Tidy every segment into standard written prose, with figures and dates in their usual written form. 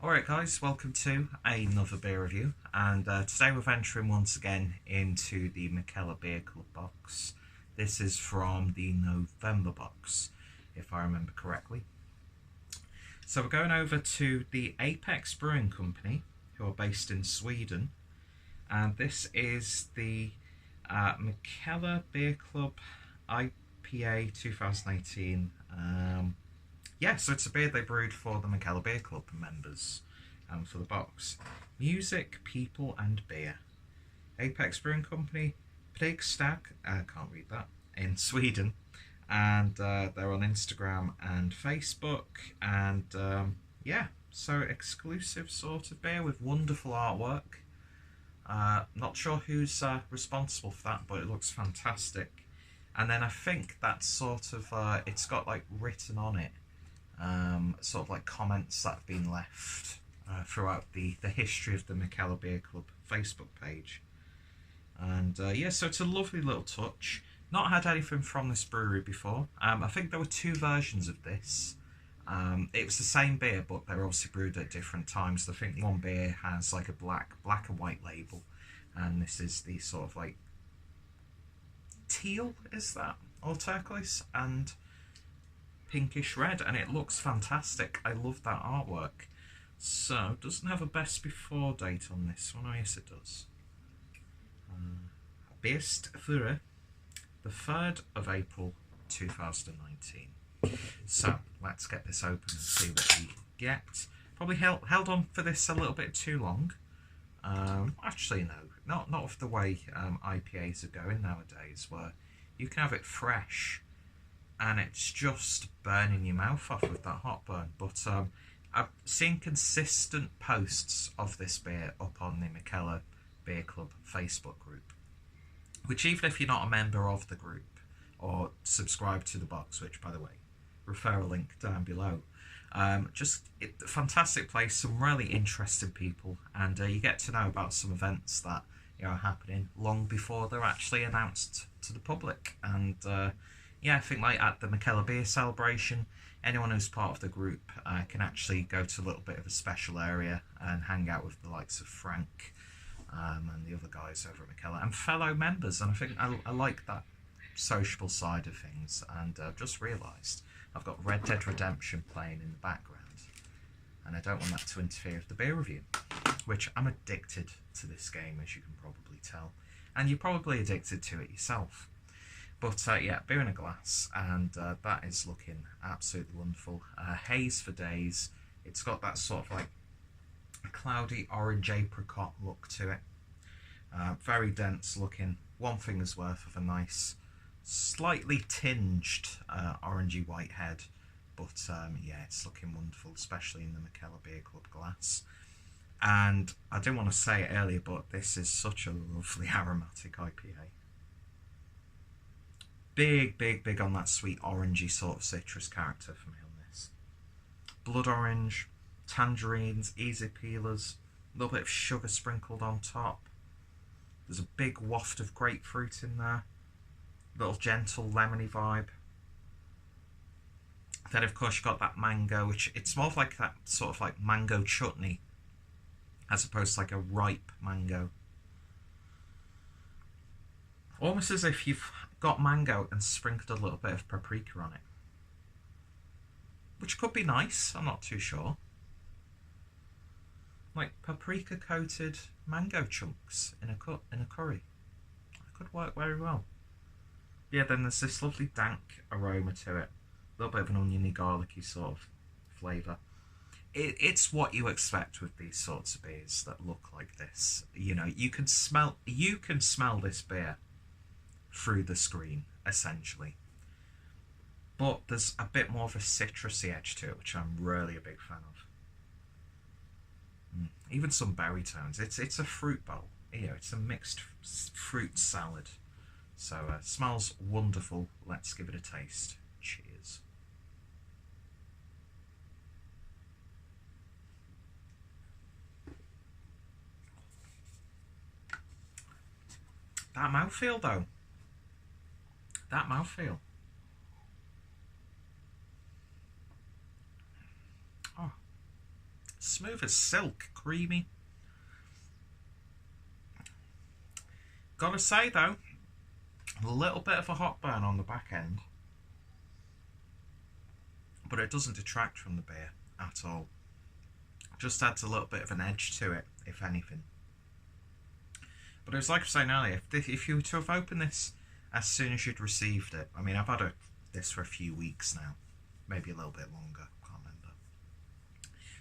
Alright guys, welcome to another beer review, and today we're venturing once again into the Mikkeller Beer Club box. This is from the November box, if I remember correctly. So we're going over to the Apex Brewing Company, who are based in Sweden, and this is the Mikkeller Beer Club IPA 2018. Yeah, so it's a beer they brewed for the Mikkeller Beer Club members for the box. Music, people and beer. Apex Brewing Company, Stalk, can't read that, in Sweden. And they're on Instagram and Facebook. And yeah, so exclusive sort of beer with wonderful artwork. Not sure who's responsible for that, but it looks fantastic. And then I think that's sort of, it's got like written on it. Sort of like comments that have been left throughout the history of the Mikkeller Beer Club Facebook page. And yeah, so it's a lovely little touch. Not had anything from this brewery before. I think there were two versions of this. It was the same beer, but they're obviously brewed at different times. I think one beer has like a black and white label, and this is the sort of like teal, is that, or turquoise, and pinkish red, and it looks fantastic. I love that artwork. So, doesn't have a best before date on this one. Oh yes, it does. Best for the 3rd of April 2019. So let's get this open and see what we get. Probably held on for this a little bit too long. Actually no, not with the way IPAs are going nowadays, where you can have it fresh and it's just burning your mouth off with that hot burn. But I've seen consistent posts of this beer up on the Mikkeller Beer Club Facebook group, which, even if you're not a member of the group or subscribe to the box, which, by the way, refer a link down below, fantastic place, some really interesting people, and you get to know about some events that are happening long before they're actually announced to the public. And yeah, I think like at the Mikkeller Beer Celebration, anyone who's part of the group can actually go to a little bit of a special area and hang out with the likes of Frank and the other guys over at Mikkeller and fellow members. And I think I like that sociable side of things. And I've just realised I've got Red Dead Redemption playing in the background, and I don't want that to interfere with the beer review, which I'm addicted to this game, as you can probably tell, and you're probably addicted to it yourself. But yeah, beer in a glass, and that is looking absolutely wonderful. Haze for days. It's got that sort of like a cloudy orange apricot look to it. Very dense looking. One finger's worth of a nice, slightly tinged orangey white head. But yeah, it's looking wonderful, especially in the Mikkeller Beer Club glass. And I didn't want to say it earlier, but this is such a lovely aromatic IPA. Big on that sweet orangey sort of citrus character for me on this. Blood orange, tangerines, easy peelers, a little bit of sugar sprinkled on top. There's a big waft of grapefruit in there. Little gentle lemony vibe. Then of course you've got that mango, which it's more of like that sort of like mango chutney, as opposed to like a ripe mango. Almost as if you've got mango and sprinkled a little bit of paprika on it, which could be nice. I'm not too sure. Like paprika coated mango chunks in a curry. That could work very well. Yeah, then there's this lovely dank aroma to it. A little bit of an oniony, garlicky sort of flavour. It's what you expect with these sorts of beers that look like this. You know, you can smell this beer through the screen, essentially. But there's a bit more of a citrusy edge to it, which I'm really a big fan of. Even some berry tones. It's a fruit bowl. You know, it's a mixed fruit salad. So smells wonderful. Let's give it a taste. Cheers. That mouthfeel though. That mouthfeel. Oh, Smooth as silk, creamy. Gotta say though, a little bit of a hot burn on the back end, but it doesn't detract from the beer at all. Just adds a little bit of an edge to it, if anything. But it was like I was saying earlier, if you were to have opened this as soon as you'd received it, I mean, I've had this for a few weeks now, maybe a little bit longer, can't remember.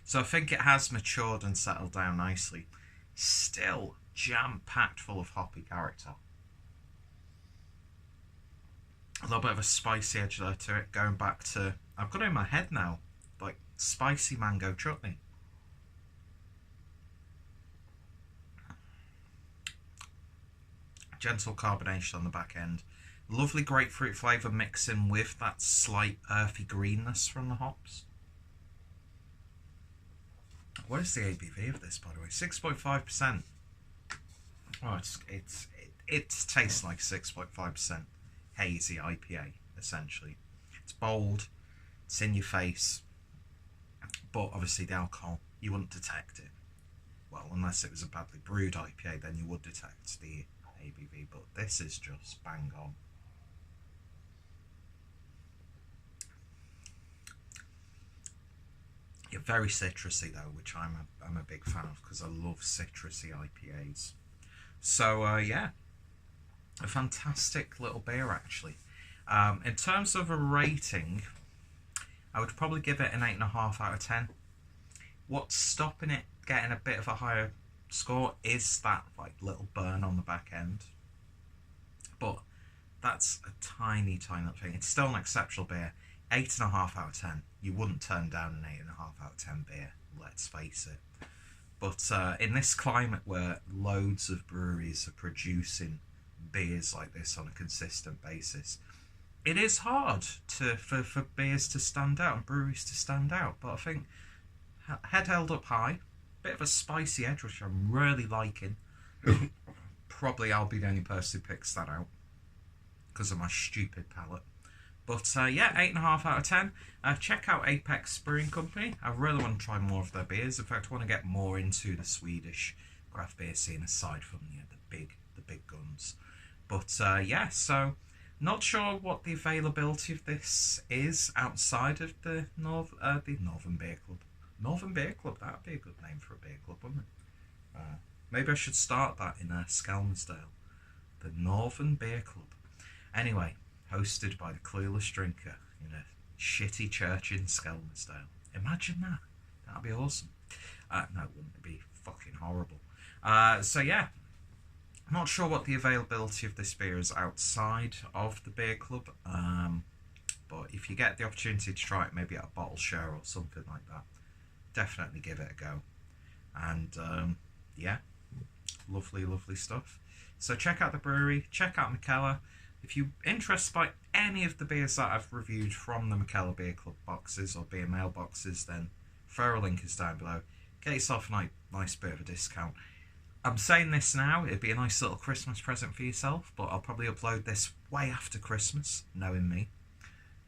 So I think it has matured and settled down nicely. Still jam-packed full of hoppy character. A little bit of a spicy edge there to it, going back to, I've got it in my head now, like spicy mango chutney. Gentle carbonation on the back end. Lovely grapefruit flavour mixing with that slight earthy greenness from the hops. What is the ABV of this, by the way? 6.5%. Oh, it tastes like 6.5% hazy IPA, essentially. It's bold, it's in your face, but obviously the alcohol, you wouldn't detect it. Well, unless it was a badly brewed IPA, then you would detect the ABV, but this is just bang on. You're very citrusy though, which I'm a big fan of because I love citrusy IPAs. So yeah, a fantastic little beer actually. In terms of a rating, I would probably give it an 8.5 out of 10. What's stopping it getting a bit of a higher score is that like little burn on the back end, but that's a tiny little thing. It's still an exceptional beer. 8.5 out of 10. You wouldn't turn down an 8.5 out of 10 beer, let's face it. But in this climate where loads of breweries are producing beers like this on a consistent basis, it is hard for beers to stand out and breweries to stand out. But I think head held up high, bit of a spicy edge, which I'm really liking. Probably I'll be the only person who picks that out because of my stupid palate. But yeah, 8.5 out of 10. Check out Apex Brewing Company. I really want to try more of their beers. In fact, I want to get more into the Swedish craft beer scene aside from the big guns. But yeah, so not sure what the availability of this is outside of the Northern Beer Club. Northern Beer Club, that'd be a good name for a beer club, wouldn't it? Maybe I should start that in Skelmersdale. The Northern Beer Club. Anyway, hosted by the clueless drinker in a shitty church in Skelmersdale. Imagine that. That'd be awesome. No, wouldn't it be fucking horrible? So yeah, not sure what the availability of this beer is outside of the beer club. But if you get the opportunity to try it, maybe at a bottle share or something like that, definitely give it a go. And yeah, lovely stuff. So check out the brewery, check out Mikkeller. If you're interested by any of the beers that I've reviewed from the Mikkeller Beer Club boxes or beer mail boxes, then referral link is down below. Get yourself a nice bit of a discount. I'm saying this now, it'd be a nice little Christmas present for yourself, but I'll probably upload this way after Christmas, knowing me.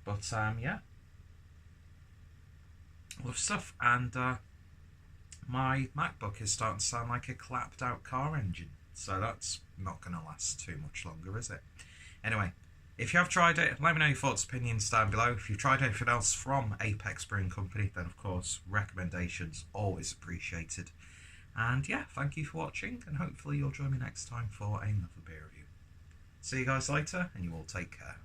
But yeah, love stuff. And my MacBook is starting to sound like a clapped out car engine, so that's not going to last too much longer, is it? Anyway, if you have tried it, let me know your thoughts, opinions down below. If you've tried anything else from Apex Brewing Company, then of course, recommendations always appreciated. And yeah, thank you for watching, and hopefully you'll join me next time for another beer review. See you guys later, and you all take care.